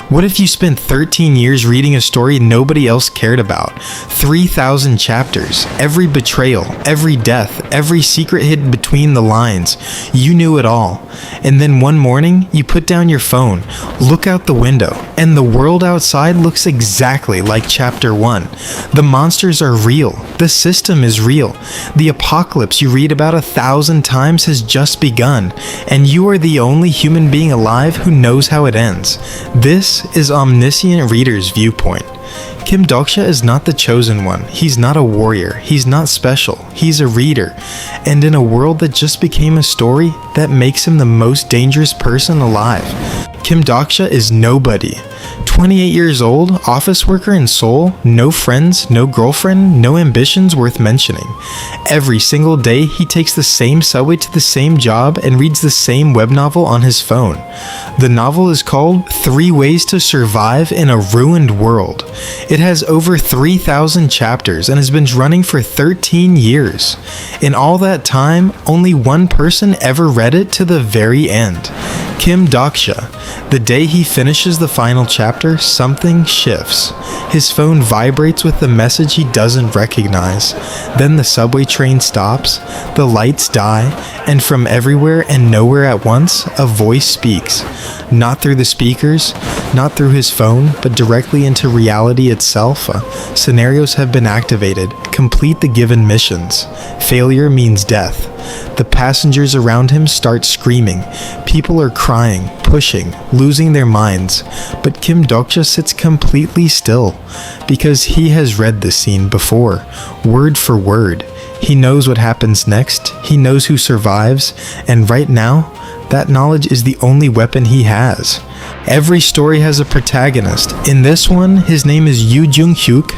What if you spent 13 years reading a story nobody else cared about? 3,000 chapters, every betrayal, every death, every secret hidden between the lines. You knew it all. And then one morning, you put down your phone, look out the window, and the world outside looks exactly like chapter 1. The monsters are real. The system is real. The apocalypse you read about 1,000 times has just begun, and you are the only human being alive who knows how it ends. This is Omniscient Reader's Viewpoint. Kim Dokja is not the chosen one. He's not a warrior. He's not special. He's a reader. And in a world that just became a story, that makes him the most dangerous person alive. Kim Dokja is nobody. 28 years old, office worker in Seoul, no friends, no girlfriend, no ambitions worth mentioning. Every single day, he takes the same subway to the same job and reads the same web novel on his phone. The novel is called 3 Ways to Survive in a Ruined World. It has over 3,000 chapters and has been running for 13 years. In all that time, only one person ever read it to the very end. Kim Dokja. The day he finishes the final chapter, something shifts. His phone vibrates with a message he doesn't recognize. Then the subway train stops, the lights die, and from everywhere and nowhere at once, a voice speaks. Not through the speakers, not through his phone, but directly into reality itself. Scenarios have been activated. Complete the given missions. Failure means death. The passengers around him start screaming. People are crying, pushing, losing their minds. But Kim Dokja sits completely still, because he has read this scene before, word for word. He knows what happens next, he knows who survives, and right now, that knowledge is the only weapon he has. Every story has a protagonist. In this one, his name is Yoo Jung-hyuk,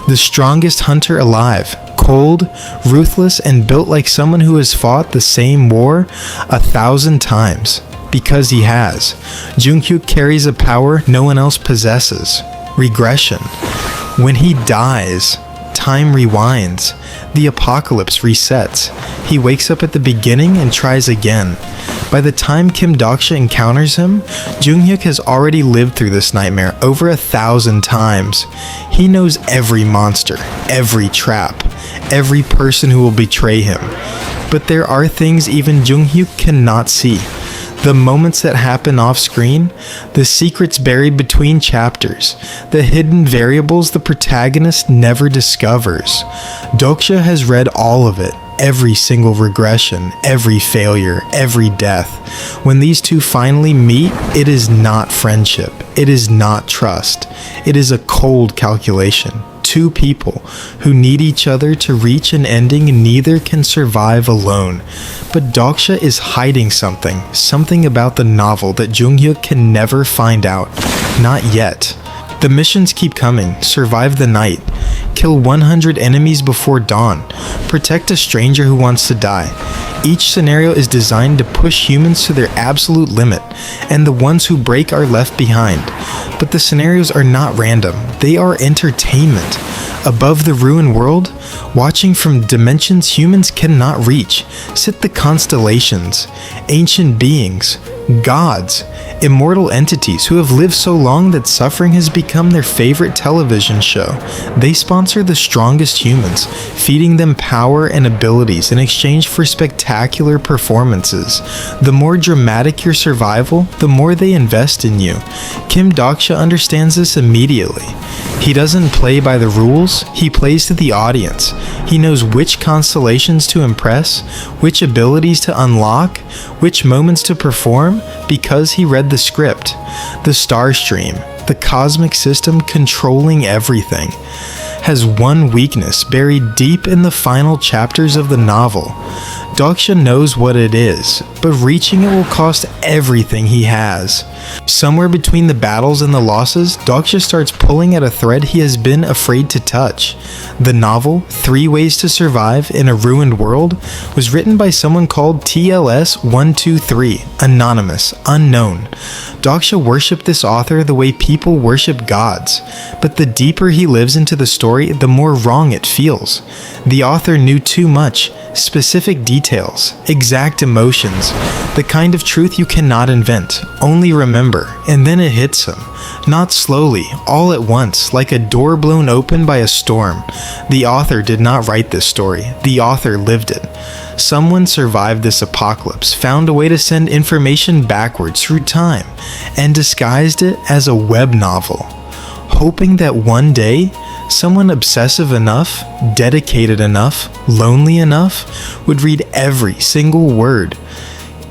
the strongest hunter alive. Cold, ruthless, and built like someone who has fought the same war 1,000 times. Because he has. Jung-hyuk carries a power no one else possesses. Regression. When he dies, time rewinds. The apocalypse resets. He wakes up at the beginning and tries again. By the time Kim Dokja encounters him, Jung-hyuk has already lived through this nightmare over 1,000 times. He knows every monster, every trap, every person who will betray him. But there are things even Jung-hyuk cannot see. The moments that happen off screen, the secrets buried between chapters, the hidden variables the protagonist never discovers. Dokja has read all of it. Every single regression, every failure, every death. When these two finally meet, it is not friendship. It is not trust. It is a cold calculation. Two people who need each other to reach an ending neither can survive alone. But Dokja is hiding something about the novel that Jung-hyuk can never find out. Not yet. The missions keep coming. Survive the night. Kill 100 enemies before dawn. Protect a stranger who wants to die. Each scenario is designed to push humans to their absolute limit, and the ones who break are left behind. But the scenarios are not random. They are entertainment. Above the ruined world, watching from dimensions humans cannot reach, sit the constellations, ancient beings, gods, immortal entities who have lived so long that suffering has become their favorite television show. They sponsor the strongest humans, feeding them power and abilities in exchange for spectacular performances. The more dramatic your survival, the more they invest in you. Kim Dokja understands this immediately. He doesn't play by the rules, he plays to the audience. He knows which constellations to impress, which abilities to unlock, which moments to perform, because he read the script. The star stream, the cosmic system controlling everything, has one weakness buried deep in the final chapters of the novel. Dokja knows what it is, but reaching it will cost everything he has. Somewhere between the battles and the losses, Dokja starts pulling at a thread he has been afraid to touch. The novel, 3 Ways to Survive in a Ruined World, was written by someone called TLS123, anonymous, unknown. Dokja worshipped this author the way people worship gods, but the deeper he lives into the story, the more wrong it feels. The author knew too much. Specific details details, exact emotions, the kind of truth you cannot invent, only remember, and then it hits him. Not slowly, all at once, like a door blown open by a storm. The author did not write this story, the author lived it. Someone survived this apocalypse, found a way to send information backwards through time, and disguised it as a web novel, hoping that one day, someone obsessive enough, dedicated enough, lonely enough, would read every single word.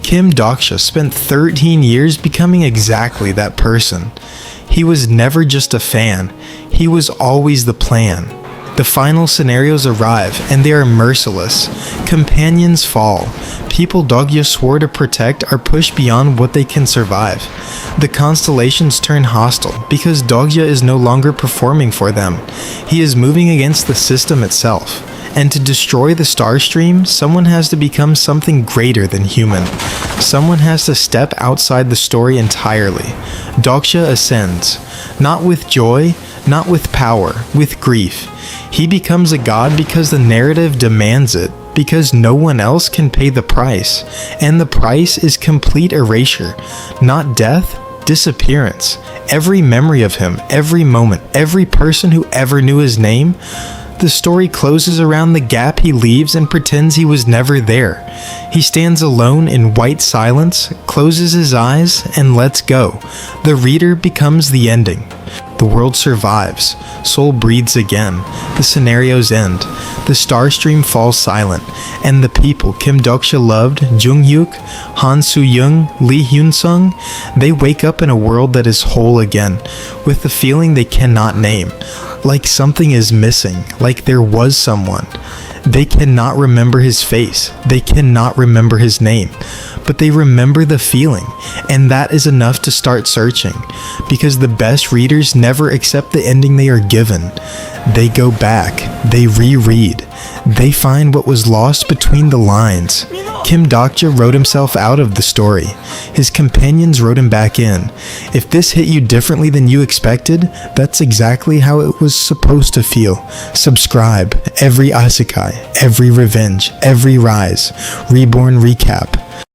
Kim Dokja spent 13 years becoming exactly that person. He was never just a fan, he was always the plan. The final scenarios arrive, and they are merciless. Companions fall. People Dokja swore to protect are pushed beyond what they can survive. The constellations turn hostile, because Dokja is no longer performing for them. He is moving against the system itself. And to destroy the star stream, someone has to become something greater than human. Someone has to step outside the story entirely. Dokja ascends, not with joy, not with power, with grief. He becomes a god because the narrative demands it, because no one else can pay the price, and the price is complete erasure, not death, disappearance. Every memory of him, every moment, every person who ever knew his name. The story closes around the gap he leaves and pretends he was never there. He stands alone in white silence, closes his eyes, and lets go. The reader becomes the ending. The world survives. Soul breathes again. The scenarios end. The star stream falls silent. And the people Kim Dokja loved, Jung Hyuk, Han Soo-young, Lee Hyun-sung, they wake up in a world that is whole again, with the feeling they cannot name. Like something is missing, like there was someone. They cannot remember his face, they cannot remember his name, but they remember the feeling, and that is enough to start searching, because the best readers never accept the ending they are given. They go back, they reread, they find what was lost between the lines. Kim Dokja wrote himself out of the story. His companions wrote him back in. If this hit you differently than you expected, that's exactly how it was supposed to feel. Subscribe. Every isekai, every revenge, every rise. Reborn recap.